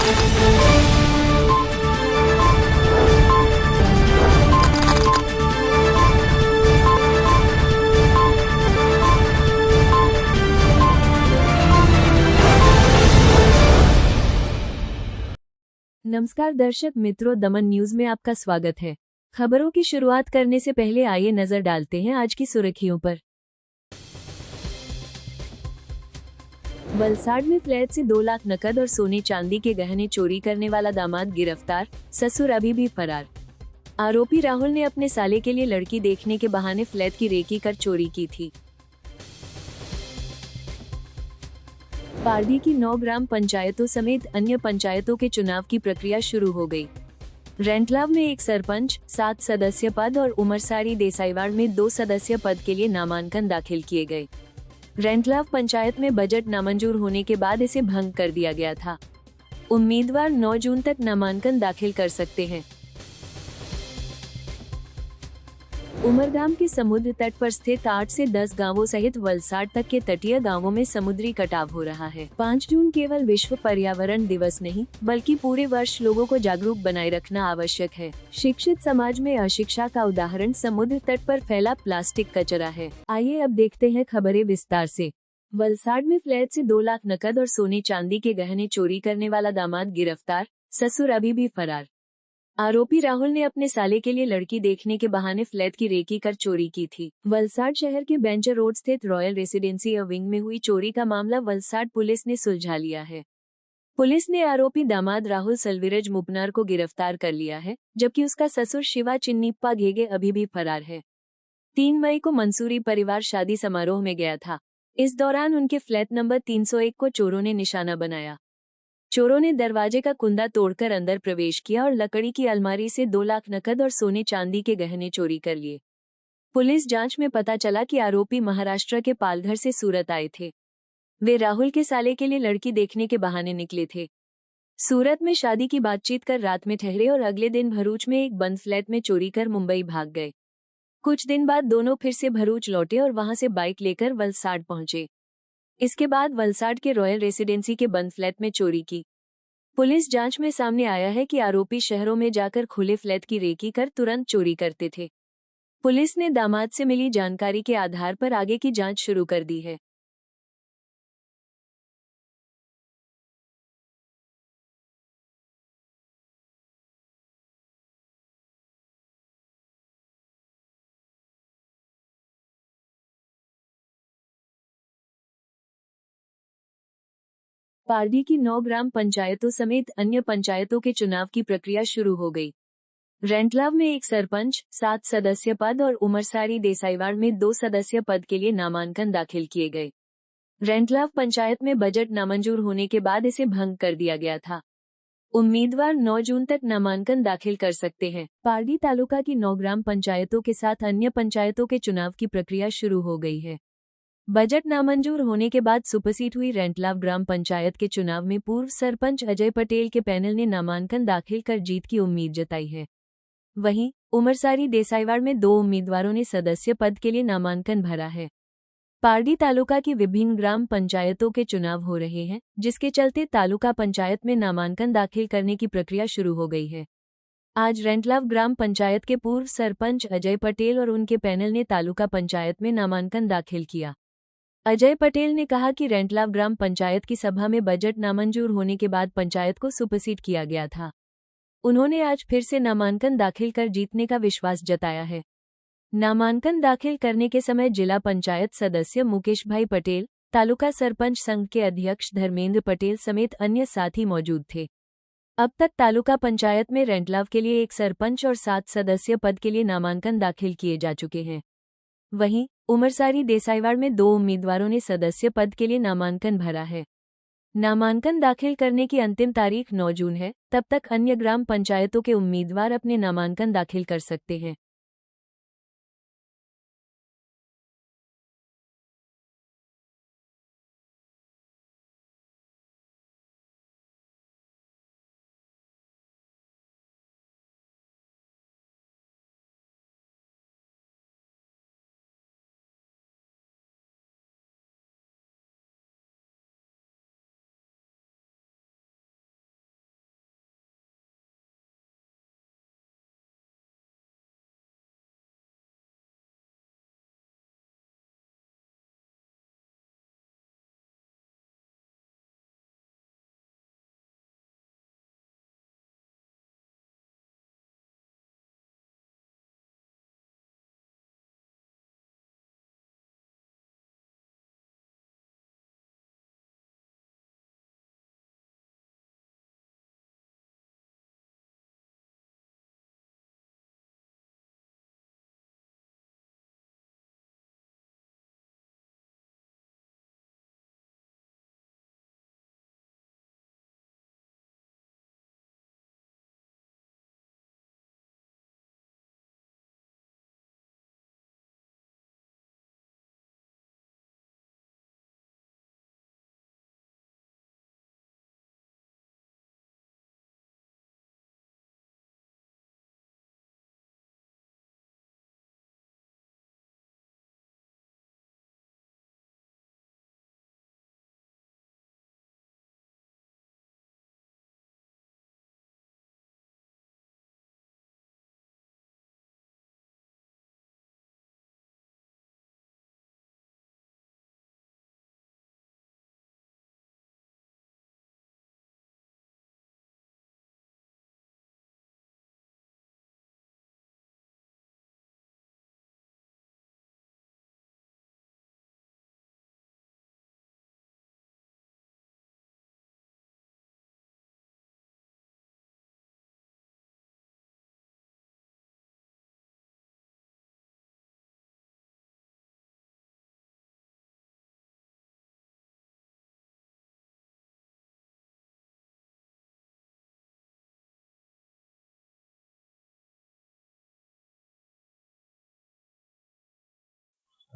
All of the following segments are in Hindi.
नमस्कार दर्शक मित्रों, दमन न्यूज में आपका स्वागत है। खबरों की शुरुआत करने से पहले आइए नजर डालते हैं आज की सुर्खियों पर। वलसाड में फ्लैट से 2 लाख नकद और सोने चांदी के गहने चोरी करने वाला दामाद गिरफ्तार, ससुर अभी भी फरार। आरोपी राहुल ने अपने साले के लिए लड़की देखने के बहाने फ्लैट की रेकी कर चोरी की थी। पारडी की 9 ग्राम पंचायतों समेत अन्य पंचायतों के चुनाव की प्रक्रिया शुरू हो गई। रेंटलाव में 1 सरपंच, 7 सदस्य पद और उमरसारी देसाईवाड़ में 2 सदस्य पद के लिए नामांकन दाखिल किए गए। रेंटलाव पंचायत में बजट नामंजूर होने के बाद इसे भंग कर दिया गया था। उम्मीदवार 9 जून तक नामांकन दाखिल कर सकते हैं। उमरगाम के समुद्र तट पर स्थित 8 से 10 गांवों सहित वलसाड तक के तटीय गांवों में समुद्री कटाव हो रहा है। 5 जून केवल विश्व पर्यावरण दिवस नहीं, बल्कि पूरे वर्ष लोगों को जागरूक बनाए रखना आवश्यक है। शिक्षित समाज में अशिक्षा का उदाहरण समुद्र तट पर फैला प्लास्टिक कचरा है। आइए अब देखते हैं खबरें विस्तार से। वलसाड में फ्लैट से 2 लाख नकद और सोने चांदी के गहने चोरी करने वाला दामाद गिरफ्तार, ससुर अभी भी फरार। आरोपी राहुल ने अपने साले के लिए लड़की देखने के बहाने फ्लैट की रेकी कर चोरी की थी। वलसाड शहर के बेंचर रोड स्थित रॉयल रेसिडेंसी विंग में हुई चोरी का मामला वलसाड पुलिस ने सुलझा लिया है। पुलिस ने आरोपी दामाद राहुल सलविरज मुपनार को गिरफ्तार कर लिया है, जबकि उसका ससुर शिवा चिन्निप्पा घेगे अभी भी फरार है। 3 मई को मंसूरी परिवार शादी समारोह में गया था। इस दौरान उनके फ्लैट नंबर 301 को चोरों ने निशाना बनाया। चोरों ने दरवाजे का कुंदा तोड़कर अंदर प्रवेश किया और लकड़ी की अलमारी से 2 लाख नकद और सोने चांदी के गहने चोरी कर लिए। पुलिस जांच में पता चला कि आरोपी महाराष्ट्र के पालघर से सूरत आए थे। वे राहुल के साले के लिए लड़की देखने के बहाने निकले थे। सूरत में शादी की बातचीत कर रात में ठहरे और अगले दिन भरूच में एक बंद फ्लैट में चोरी कर मुंबई भाग गए। कुछ दिन बाद दोनों फिर से भरूच लौटे और वहां से बाइक लेकर वलसाड पहुंचे। इसके बाद वलसाड के रॉयल रेसिडेंसी के बंद फ्लैट में चोरी की। पुलिस जांच में सामने आया है कि आरोपी शहरों में जाकर खुले फ्लैट की रेकी कर तुरंत चोरी करते थे। पुलिस ने दामाद से मिली जानकारी के आधार पर आगे की जांच शुरू कर दी है। पारडी की 9 ग्राम पंचायतों समेत अन्य पंचायतों के चुनाव की प्रक्रिया शुरू हो गई। रेंटलाव में 1 सरपंच, 7 सदस्य पद और उमरसारी देसाईवाड़ में 2 सदस्य पद के लिए नामांकन दाखिल किए गए। रेंटलाव पंचायत में बजट नामंजूर होने के बाद इसे भंग कर दिया गया था। उम्मीदवार 9 जून तक नामांकन दाखिल कर सकते हैं। पारडी तालुका की 9 ग्राम पंचायतों के साथ अन्य पंचायतों के चुनाव की प्रक्रिया शुरू हो गई है। बजट नामंजूर होने के बाद सुपरसीट हुई रेंटलाव ग्राम पंचायत के चुनाव में पूर्व सरपंच अजय पटेल के पैनल ने नामांकन दाखिल कर जीत की उम्मीद जताई है। वहीं उमरसारी देसाईवाड़ में 2 उम्मीदवारों ने सदस्य पद के लिए नामांकन भरा है। पारडी तालुका की विभिन्न ग्राम पंचायतों के चुनाव हो रहे हैं, जिसके चलते तालुका पंचायत में नामांकन दाखिल करने की प्रक्रिया शुरू हो गई है। आज रेंटलाव ग्राम पंचायत के पूर्व सरपंच अजय पटेल और उनके पैनल ने तालुका पंचायत में नामांकन दाखिल किया। अजय पटेल ने कहा कि रेंटलाव ग्राम पंचायत की सभा में बजट नामंजूर होने के बाद पंचायत को सुपरसीड किया गया था। उन्होंने आज फिर से नामांकन दाखिल कर जीतने का विश्वास जताया है। नामांकन दाखिल करने के समय जिला पंचायत सदस्य मुकेश भाई पटेल, तालुका सरपंच संघ के अध्यक्ष धर्मेंद्र पटेल समेत अन्य साथी मौजूद थे। अब तक तालुका पंचायत में रेंटलाव के लिए 1 सरपंच और 7 सदस्य पद के लिए नामांकन दाखिल किए जा चुके हैं। वहीं उमरसारी देसाईवाड़ में 2 उम्मीदवारों ने सदस्य पद के लिए नामांकन भरा है। नामांकन दाखिल करने की अंतिम तारीख 9 जून है। तब तक अन्य ग्राम पंचायतों के उम्मीदवार अपने नामांकन दाखिल कर सकते हैं।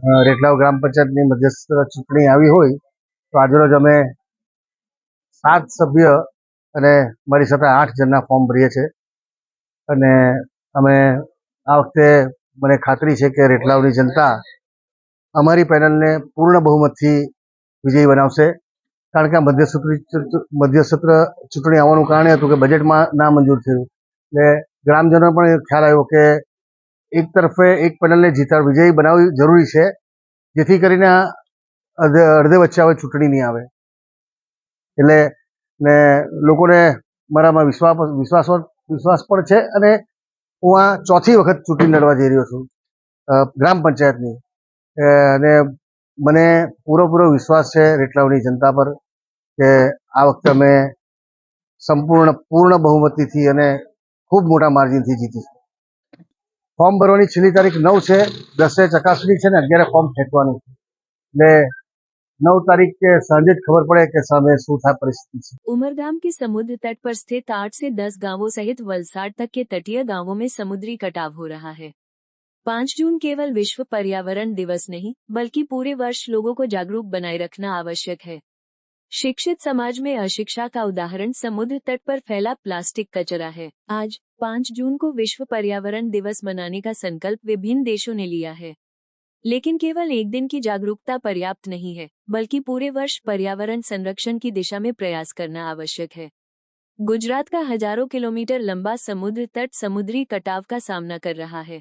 રેટલાવ ગ્રામ પંચાયતની મધ્યસ્થ ચૂંટણી આવી હોય તો આજરોજ અમે 7 સભ્ય અને મારી સાથે 8 જણના ફોર્મ ભરીએ છીએ અને અમે આ વખતે મને ખાતરી છે કે રેટલાવની જનતા અમારી પેનલને પૂર્ણ બહુમતથી વિજયી બનાવશે, કારણ કે આ મધ્યસત્ર ચૂંટણી આવવાનું કારણ હતું કે બજેટમાં ના મંજૂર થયું એટલે ગ્રામજનો પણ ખ્યાલ આવ્યો કે એક તરફે એક પેનલને વિજયી બનાવવી જરૂરી છે, જેથી કરીને અડધે વચ્ચે હવે ચૂંટણી નહીં આવે. એટલે ને લોકોને મારામાં વિશ્વાસ પણ છે અને હું આ 4થી વખત ચૂંટણી લડવા જઈ રહ્યો છું ગ્રામ પંચાયતની, અને મને પૂરો વિશ્વાસ છે રેટલાવની જનતા પર કે આ વખતે અમે પૂર્ણ બહુમતીથી અને ખૂબ મોટા માર્જિનથી જીતીશું. ફોર્મ ભરવાની છેલ્લી તારીખ 9 છે, 10એ ચકાસણી છે ને 11 ફોર્મ ખેંચવાનું છે, એટલે 9 तारीख के सांझे खबर पड़े कि सामने શું था परिस्थिति। उमरगाम के समुद्र तट पर स्थित 8 से 10 गांवों सहित वलसाड तक के तटीय गांवों में समुद्री कटाव हो रहा है। 5 जून केवल विश्व पर्यावरण दिवस नहीं बल्कि पूरे वर्ष लोगों को जागरूक बनाए रखना आवश्यक है। शिक्षित समाज में अशिक्षा का उदाहरण समुद्र तट पर फैला प्लास्टिक कचरा है। आज 5 जून को विश्व पर्यावरण दिवस मनाने का संकल्प विभिन्न देशों ने लिया है, लेकिन केवल एक दिन की जागरूकता पर्याप्त नहीं है, बल्कि पूरे वर्ष पर्यावरण संरक्षण की दिशा में प्रयास करना आवश्यक है। गुजरात का हजारों किलोमीटर लंबा समुद्र तट समुद्री कटाव का सामना कर रहा है।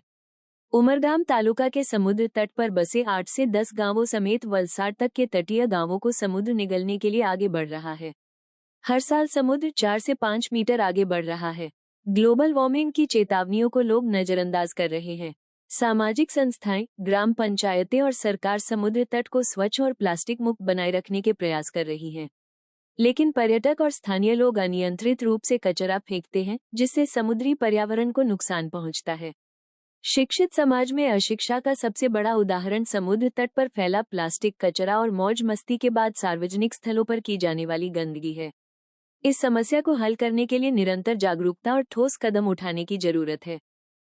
उमरगाम तालुका के समुद्र तट पर बसे 8 से 10 गांवों समेत वलसाड तक के तटीय गांवों को समुद्र निगलने के लिए आगे बढ़ रहा है। हर साल समुद्र 4 से 5 मीटर आगे बढ़ रहा है। ग्लोबल वार्मिंग की चेतावनियों को लोग नजरअंदाज कर रहे हैं। सामाजिक संस्थाएं, ग्राम पंचायतें और सरकार समुद्र तट को स्वच्छ और प्लास्टिक मुक्त बनाए रखने के प्रयास कर रही हैं। लेकिन पर्यटक और स्थानीय लोग अनियंत्रित रूप से कचरा फेंकते हैं, जिससे समुद्री पर्यावरण को नुकसान पहुंचता है। शिक्षित समाज में अशिक्षा का सबसे बड़ा उदाहरण समुद्र तट पर फैला प्लास्टिक कचरा और मौज मस्ती के बाद सार्वजनिक स्थलों पर की जाने वाली गंदगी है। इस समस्या को हल करने के लिए निरंतर जागरूकता और ठोस कदम उठाने की जरूरत है।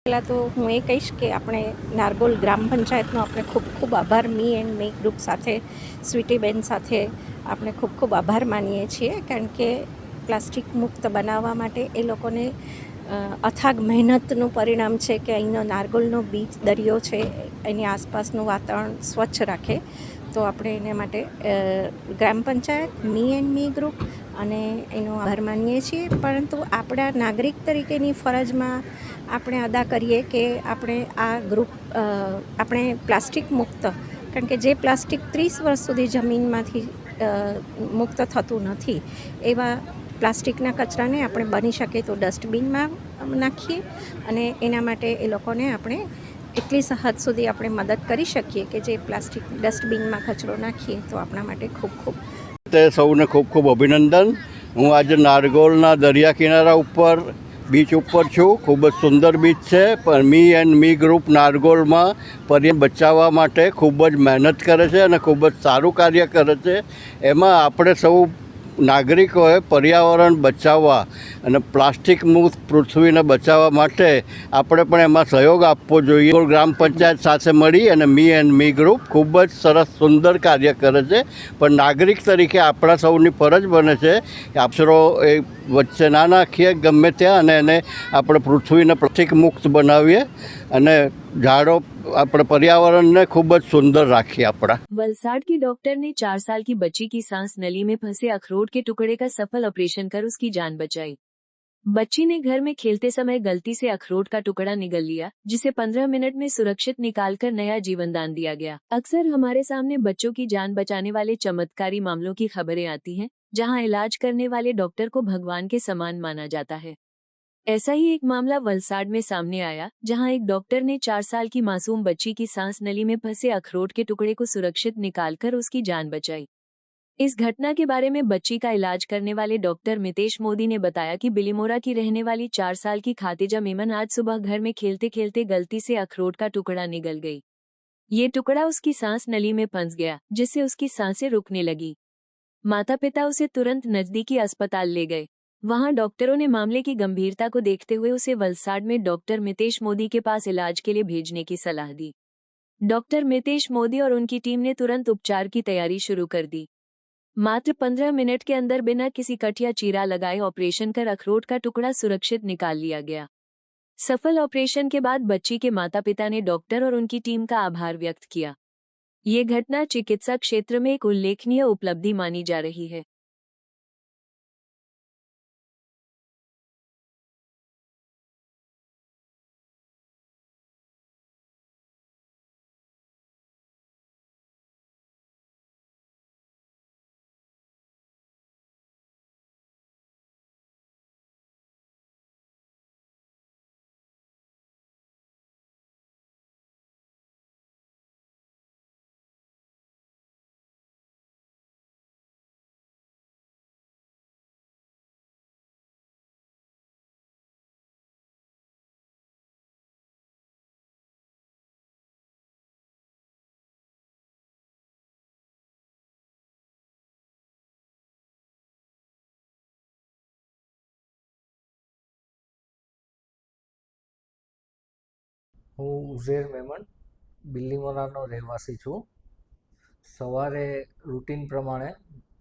પહેલાં તો હું એ કહીશ કે આપણે નારગોલ ગ્રામ પંચાયતનો આપણે ખૂબ ખૂબ આભાર મી એન્ડ મી ગ્રુપ સાથે સ્વીટીબેન સાથે આપણે ખૂબ ખૂબ આભાર માનીએ છીએ, કારણ કે પ્લાસ્ટિક મુક્ત બનાવવા માટે એ લોકોને અથાગ મહેનતનું પરિણામ છે કે અહીંનો નારગોલનો બીચ દરિયો છે એની આસપાસનું વાતાવરણ સ્વચ્છ રાખે. તો આપણે એને માટે ગ્રામ panchayat me and me group અને એનો આભાર માનીએ છીએ. પરંતુ આપણા નાગરિક તરીકેની ફરજમાં આપણે અદા કરીએ કે આપણે આ ગ્રુપ આપણે પ્લાસ્ટિક મુક્ત, કારણ કે જે પ્લાસ્ટિક 30 વર્ષ સુધી જમીનમાંથી મુક્ત થતું નથી એવા પ્લાસ્ટિકના કચરાને આપણે બની શકે તો ડસ્ટબિનમાં નાખીએ અને એના માટે એ લોકોને આપણે એટલી હદ સુધી આપણે મદદ કરી શકીએ કે જે પ્લાસ્ટિક ડસ્ટબિનમાં કચરો નાખીએ તો આપણા માટે ખૂબ ખૂબ તે સૌને ખૂબ ખૂબ અભિનંદન. હું આજે નારગોલના દરિયા કિનારા ઉપર બીચ ઉપર છું. ખૂબ જ સુંદર બીચ છે, પણ મી એન્ડ મી ગ્રુપ નારગોલમાં પર્યાવરણ બચાવવા માટે ખૂબ જ મહેનત કરે છે અને ખૂબ જ સારું કાર્ય કરે છે. એમાં આપણે સૌ નાગરિકોએ પર્યાવરણ બચાવવા અને પ્લાસ્ટિક મુક્ત પૃથ્વીને બચાવવા માટે આપણે પણ એમાં સહયોગ આપવો જોઈએ. ગ્રામ પંચાયત સાથે મળી અને મી એન્ડ મી ગ્રુપ ખૂબ જ સરસ સુંદર કાર્ય કરે છે, પણ નાગરિક તરીકે આપણા સૌની ફરજ બને છે કે કચરો એ વચ્ચે ના નાખીએ ગમે ત્યાં અને એને આપણે પૃથ્વીને પ્લાસ્ટિક મુક્ત બનાવીએ અને ઝાડો अपने पर्यावरण ने खूब सुंदर राखी अपना। वलसाड की डॉक्टर ने 4 साल की बच्ची की सांस नली में फंसे अखरोट के टुकड़े का सफल ऑपरेशन कर उसकी जान बचाई। बच्ची ने घर में खेलते समय गलती से अखरोट का टुकड़ा निगल लिया, जिसे 15 मिनट में सुरक्षित निकालकर नया जीवन दान दिया गया। अक्सर हमारे सामने बच्चों की जान बचाने वाले चमत्कारी मामलों की खबरें आती हैं, जहां इलाज करने वाले डॉक्टर को भगवान के समान माना जाता है। ऐसा ही एक मामला वलसाड में सामने आया, जहां एक डॉक्टर ने 4 साल की मासूम बच्ची की सांस नली में फंसे अखरोट के टुकड़े को सुरक्षित निकालकर उसकी जान बचाई। इस घटना के बारे में बच्ची का इलाज करने वाले डॉक्टर मितेश मोदी ने बताया कि बिलीमोरा की रहने वाली 4 साल की खातिजा मेमन आज सुबह घर में खेलते खेलते गलती से अखरोट का टुकड़ा निगल गई। ये टुकड़ा उसकी सांस नली में फंस गया, जिससे उसकी सांसें रुकने लगी। माता पिता उसे तुरंत नजदीकी अस्पताल ले गए। वहां डॉक्टरों ने मामले की गंभीरता को देखते हुए उसे वलसाड में डॉक्टर मितेश मोदी के पास इलाज के लिए भेजने की सलाह दी। डॉक्टर मितेश मोदी और उनकी टीम ने तुरंत उपचार की तैयारी शुरू कर दी। मात्र 15 मिनट के अंदर बिना किसी कट या चीरा लगाए ऑपरेशन कर अखरोट का टुकड़ा सुरक्षित निकाल लिया गया। सफल ऑपरेशन के बाद बच्ची के माता पिता ने डॉक्टर और उनकी टीम का आभार व्यक्त किया। ये घटना चिकित्सा क्षेत्र में एक उल्लेखनीय उपलब्धि मानी जा रही है। હું ઉઝેર મેમણ બિલ્લીમોરાનો રહેવાસી છું. સવારે રૂટીન પ્રમાણે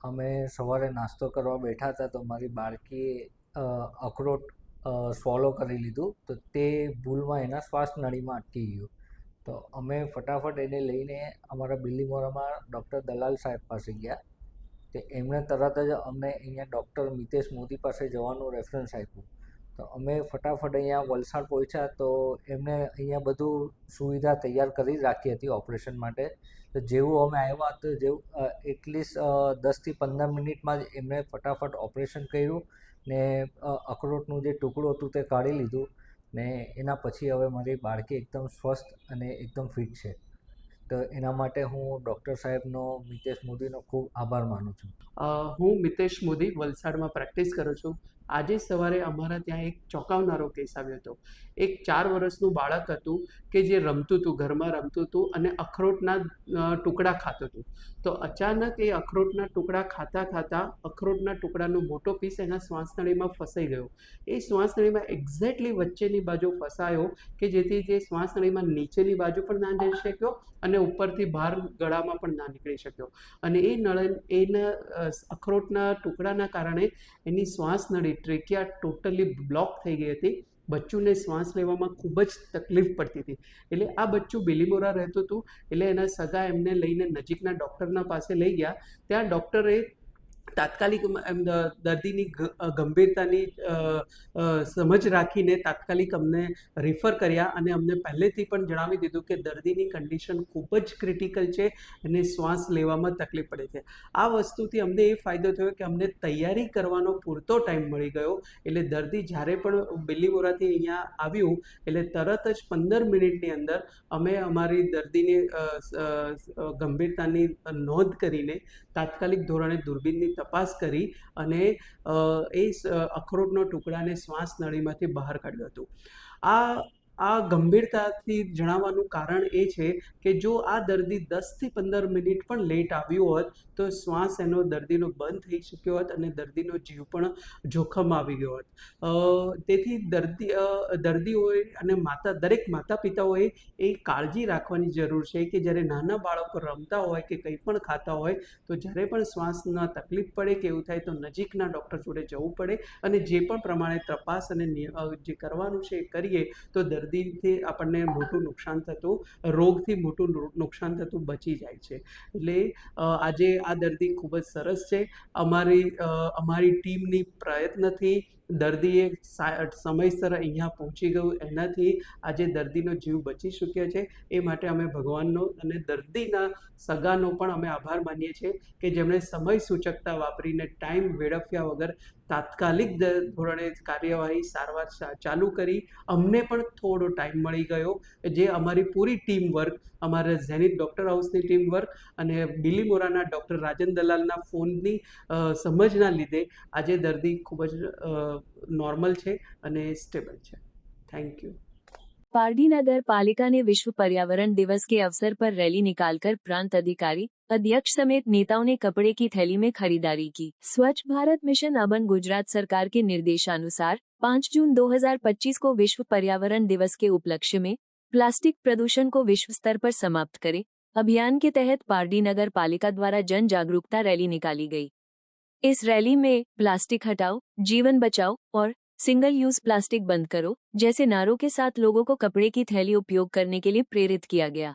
અમે સવારે નાસ્તો કરવા બેઠા હતા તો મારી બાળકીએ અખરોટ સ્વોલો કરી લીધું, તો તે ભૂલમાં એના શ્વાસનળીમાં અટકી ગયું. તો અમે ફટાફટ એને લઈને અમારા બિલ્લીમોરામાં ડૉક્ટર દલાલ સાહેબ પાસે ગયા. તો એમણે તરત જ અમને અહીંયા ડૉક્ટર મિતેશ મોદી પાસે જવાનું રેફરન્સ આપ્યું. તો અમે ફટાફટ અહીંયા વલસાડ પહોંચ્યા તો એમણે અહીંયા બધું સુવિધા તૈયાર કરી રાખી હતી ઓપરેશન માટે. તો જેવું અમે આવ્યા તો એટલીસ્ટ 10થી 15 મિનિટમાં જ એમણે ફટાફટ ઓપરેશન કર્યું ને અખરોટનું જે ટુકડું હતું તે કાઢી લીધું ને એના પછી હવે મારી બાળકી એકદમ સ્વસ્થ અને એકદમ ફિટ છે. તો એના માટે હું ડૉક્ટર સાહેબનો, મિતેશ મોદીનો ખૂબ આભાર માનું છું. હું મિતેશ મોદી વલસાડમાં પ્રેક્ટિસ કરું છું. આજે સવારે અમારા ત્યાં એક ચોંકાવનારો કેસ આવ્યો હતો. એક 4 વર્ષનું બાળક હતું કે જે રમતું હતું, ઘરમાં રમતું હતું અને અખરોટના ટુકડા ખાતું હતું. તો અચાનક એ અખરોટના ટુકડા ખાતા અખરોટના ટુકડાનો મોટો પીસ એના શ્વાસનળીમાં ફસાઈ ગયો. એ શ્વાસનળીમાં એક્ઝેક્ટલી વચ્ચેની બાજુ ફસાયો કે જેથી જે શ્વાસનળીમાં નીચેની બાજુ પણ ના જઈ શક્યો અને ઉપરથી બહાર ગળામાં પણ ના નીકળી શક્યો. અને એના અખરોટના ટુકડાના કારણે એની શ્વાસનળી ટ્રેકિયા ટોટલી બ્લોક થઈ ગઈ હતી. બચ્ચુને શ્વાસ લેવામાં ખૂબ જ તકલીફ પડતી હતી. એટલે આ બચ્ચું બિલીમોરા રહેતું હતું. એટલે એના સગા એમને લઈને નજીકના ડૉક્ટરના પાસે લઈ ગયા. ત્યાં ડૉક્ટરે તાત્કાલિક દર્દીની ગંભીરતાની સમજ રાખીને તાત્કાલિક અમને રિફર કર્યા અને અમને પહેલેથી પણ જણાવી દીધું કે દર્દીની કન્ડિશન ખૂબ જ ક્રિટિકલ છે અને શ્વાસ લેવામાં તકલીફ પડે છે. આ વસ્તુથી અમને એ ફાયદો થયો કે અમને તૈયારી કરવાનો પૂરતો ટાઈમ મળી ગયો. એટલે દર્દી જ્યારે પણ બિલ્લીમોરાથી અહીંયા આવ્યું એટલે તરત જ 15 મિનિટની અંદર અમે અમારી દર્દીની ગંભીરતાની નોંધ કરીને તાત્કાલિક ધોરણે દૂરબીનની તપાસ કરી અને એ અખરોટનો ટુકડાને શ્વાસનળીમાંથી બહાર કાઢ્યો હતો. આ ગંભીરતાથી જણાવવાનું કારણ એ છે કે જો આ દર્દી 10થી 15 મિનિટ પણ લેટ આવ્યો હોત તો શ્વાસ એનો દર્દીનો બંધ થઈ શક્યો હોત અને દર્દીનો જીવ પણ જોખમમાં આવી ગયો હોત. તેથી દર્દીઓએ અને દરેક માતા પિતાઓએ એ કાળજી રાખવાની જરૂર છે કે જ્યારે નાના બાળકો રમતા હોય કે કંઈ પણ ખાતા હોય તો જ્યારે પણ શ્વાસના તકલીફ પડે કે એવું થાય તો નજીકના ડૉક્ટર જોડે જવું પડે અને જે પણ પ્રમાણે તપાસ અને જે કરવાનું છે એ કરીએ તો દર્દીથી આપણને મોટું નુકસાન થતું, રોગથી મોટું નુકસાન થતું બચી જાય છે. એટલે આજે આ દર્દી ખૂબ જ સરસ છે. અમારી ટીમની પ્રયત્નથી દર્દીએ સમયસર અહીંયા પહોંચી ગયું, એનાથી આજે દર્દીનો જીવ બચી શક્યો છે. એ માટે અમે ભગવાનનો અને દર્દીના સગાનો પણ અમે આભાર માનીએ છીએ કે જેમણે સમય સૂચકતા વાપરીને ટાઈમ વેડફ્યા વગર તાત્કાલિક ધોરણે કાર્યવાહી સારવાર ચાલુ કરી. અમને પણ થોડો ટાઈમ મળી ગયો જે અમારી પૂરી ટીમ વર્ક, અમારા ઝેનિથ ડૉક્ટર હાઉસની ટીમ વર્ક અને બિલીમોરાના ડૉક્ટર રાજન દલાલના ફોનની સમજના લીધે આજે દર્દી ખૂબ જ नॉर्मल છે અને स्टेबल છે. Thank you. पारडी नगर पालिका ने विश्व पर्यावरण दिवस के अवसर पर रैली निकालकर प्रांत अधिकारी, अध्यक्ष समेत नेताओं ने कपड़े की थैली में खरीदारी की. स्वच्छ भारत मिशन अबन गुजरात सरकार के निर्देशानुसार 5 जून 2025 को विश्व पर्यावरण दिवस के उपलक्ष्य में प्लास्टिक प्रदूषण को विश्व स्तर पर समाप्त करें अभियान के तहत पारडी नगर पालिका द्वारा जन जागरूकता रैली निकाली गई। इस रैली में प्लास्टिक हटाओ, जीवन बचाओ और सिंगल यूज प्लास्टिक बंद करो जैसे नारों के साथ लोगों को कपड़े की थैली उपयोग करने के लिए प्रेरित किया गया।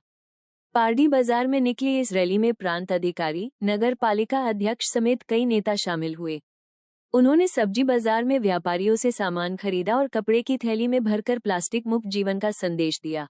पारडी बाजार में निकली इस रैली में प्रांत अधिकारी, नगर पालिका अध्यक्ष समेत कई नेता शामिल हुए। उन्होंने सब्जी बाजार में व्यापारियों से सामान खरीदा और कपड़े की थैली में भरकर प्लास्टिक मुक्त जीवन का संदेश दिया।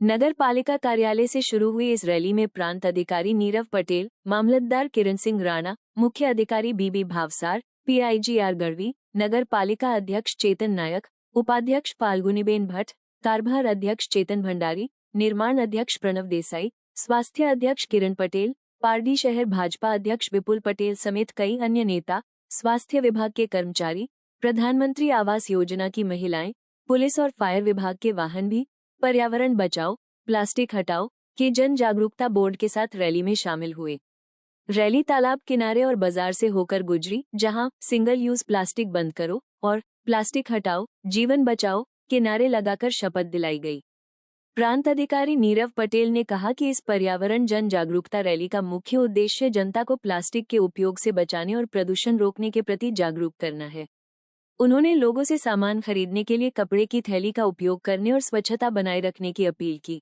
नगर पालिका कार्यालय से शुरू हुई इस रैली में प्रांत अधिकारी नीरव पटेल, मामलतदार किरण सिंह राणा, मुख्य अधिकारी बीबी भावसार, PIGR गढ़वी, नगर पालिका अध्यक्ष चेतन नायक, उपाध्यक्ष फाल्गुनीबेन भट्ट, कारभार अध्यक्ष चेतन भंडारी, निर्माण अध्यक्ष प्रणव देसाई, स्वास्थ्य अध्यक्ष किरण पटेल, पारडी शहर भाजपा अध्यक्ष विपुल पटेल समेत कई अन्य नेता, स्वास्थ्य विभाग के कर्मचारी, प्रधानमंत्री आवास योजना की महिलाएं, पुलिस और फायर विभाग के वाहन भी पर्यावरण बचाओ, प्लास्टिक हटाओ के जन जागरूकता बोर्ड के साथ रैली में शामिल हुए। रैली तालाब किनारे और बाजार से होकर गुजरी, जहां सिंगल यूज प्लास्टिक बंद करो और प्लास्टिक हटाओ, जीवन बचाओ के नारे लगाकर शपथ दिलाई गई। प्रांत अधिकारी नीरव पटेल ने कहा कि इस पर्यावरण जन जागरूकता रैली का मुख्य उद्देश्य जनता को प्लास्टिक के उपयोग से बचाने और प्रदूषण रोकने के प्रति जागरूक करना है। उन्होंने लोगों से सामान खरीदने के लिए कपड़े की थैली का उपयोग करने और स्वच्छता बनाए रखने की अपील की।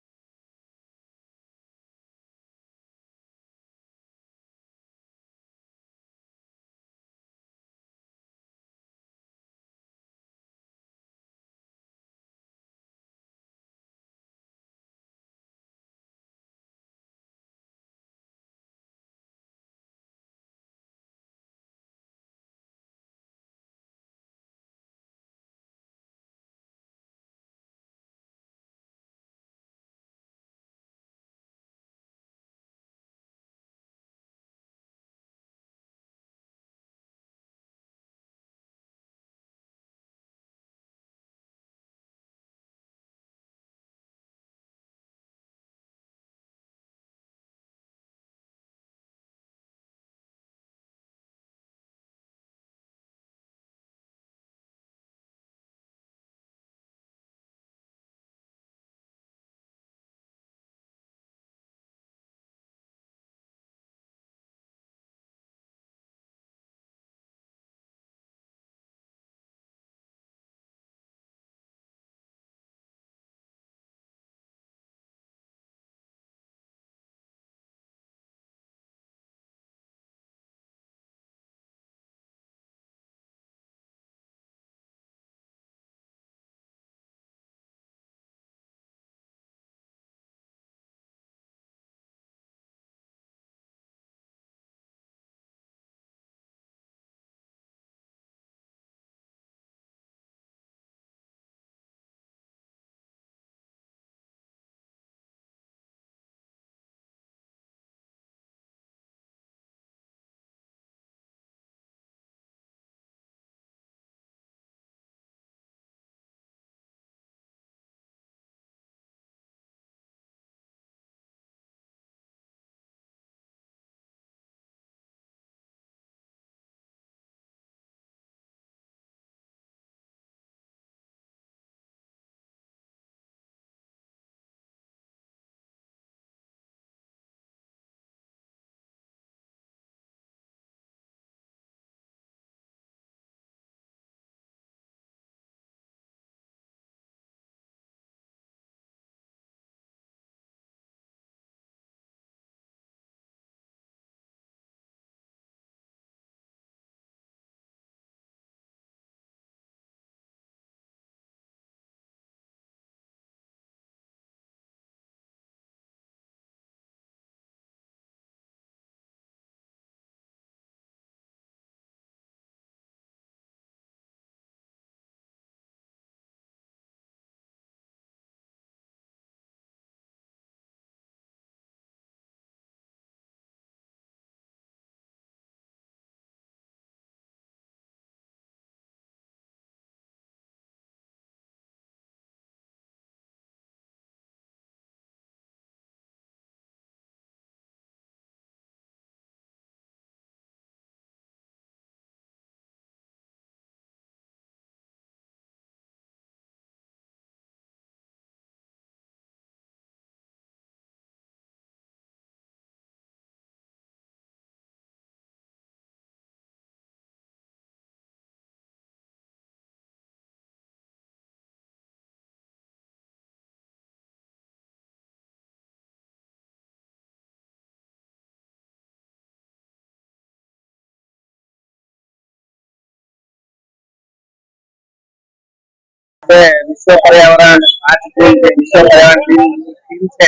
આજે વિશ્વ પર્યાવરણ 5 જૂન જે વિશ્વ પર્યાવરણ દિન છે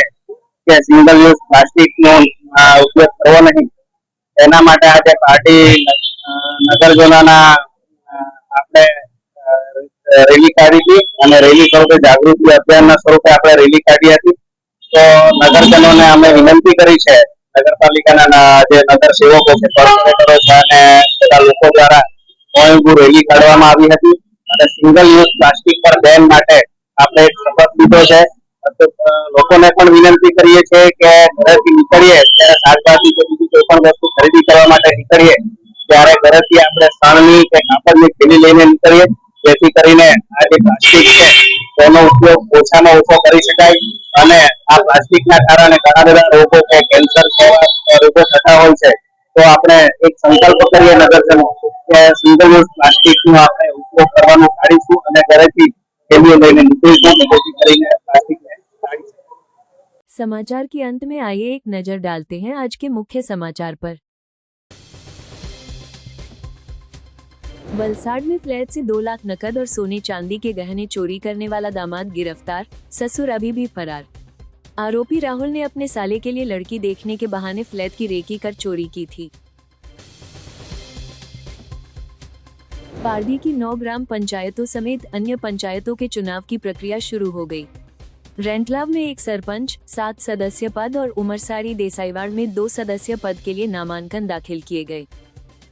કે સિંગલ યુઝ પ્લાસ્ટિકનો ઉપયોગ કરવો નહીં, એના માટે આજે પાર્ટી નગરજનોના આપણે રેલી કાઢી હતી અને રેલી સ્વરૂપે જાગૃતિ અભિયાનના સ્વરૂપે આપણે રેલી કાઢી હતી. તો નગરજનોને અમે વિનંતી કરી છે, નગરપાલિકાના જે નગર સેવકો છે, કોર્પોરેટરો છે અને બધા લોકો દ્વારા સ્વયંભૂ રેલી કાઢવામાં આવી હતી અને સિંગલ યુઝ પ્લાસ્ટિક પર બેન માટે આપણે એક શપથ લીધો છે. લોકોને પણ વિનંતી કરીએ છીએ કે ઘરેથી નીકળીએ ત્યારે શાકભાજી કે બીજી કોઈ પણ વસ્તુ ખરીદી કરવા માટે નીકળીએ ત્યારે ઘરેથી આપણે શણની કે કાપડની થેલી લઈને નીકળીએ, જેથી કરીને આ જે પ્લાસ્ટિક છે તેનો ઉપયોગ ઓછામાં ઓછો કરી શકાય અને આ પ્લાસ્ટિકના કારણે ઘણા બધા રોગો છે, કેન્સર જેવા રોગો થતા હોય છે. તો આપણે એક સંકલ્પ કરીએ નગરજનો કે સિંગલ યુઝ પ્લાસ્ટિકનો આપણે ઉપયોગ કરવાનું ટાળીશું અને ઘરેથી થેલીઓ લઈને નીકળીશું, જેથી કરીને પ્લાસ્ટિકને ટાળીશું. समाचार के अंत में आइए एक नजर डालते हैं आज के मुख्य समाचार पर। वलसाड में फ्लैट से 2 लाख नकद और सोने चांदी के गहने चोरी करने वाला दामाद गिरफ्तार, ससुर अभी भी फरार। आरोपी राहुल ने अपने साले के लिए लड़की देखने के बहाने फ्लैट की रेकी कर चोरी की थी। पारडी की 9 ग्राम पंचायतों समेत अन्य पंचायतों के चुनाव की प्रक्रिया शुरू हो गई। रेंटलाव में एक सरपंच, 7 सदस्य पद और उमरसारी देसाईवाड़ में 2 सदस्य पद के लिए नामांकन दाखिल किए गए।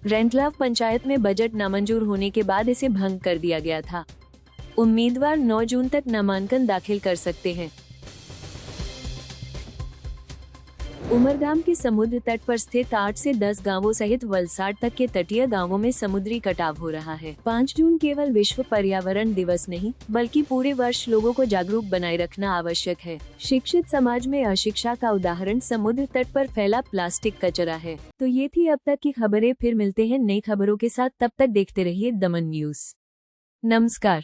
रेंटलाव पंचायत में बजट नामंजूर होने के बाद इसे भंग कर दिया गया था। उम्मीदवार 9 जून तक नामांकन दाखिल कर सकते हैं। उमरगाम के समुद्र तट पर स्थित 8 से 10 गांवों सहित वलसाड तक के तटीय गांवों में समुद्री कटाव हो रहा है। 5 जून केवल विश्व पर्यावरण दिवस नहीं, बल्कि पूरे वर्ष लोगों को जागरूक बनाए रखना आवश्यक है। शिक्षित समाज में अशिक्षा का उदाहरण समुद्र तट पर फैला प्लास्टिक कचरा है। तो ये थी अब तक की खबरें, फिर मिलते हैं नई खबरों के साथ। तब तक देखते रहिए दमन न्यूज। नमस्कार।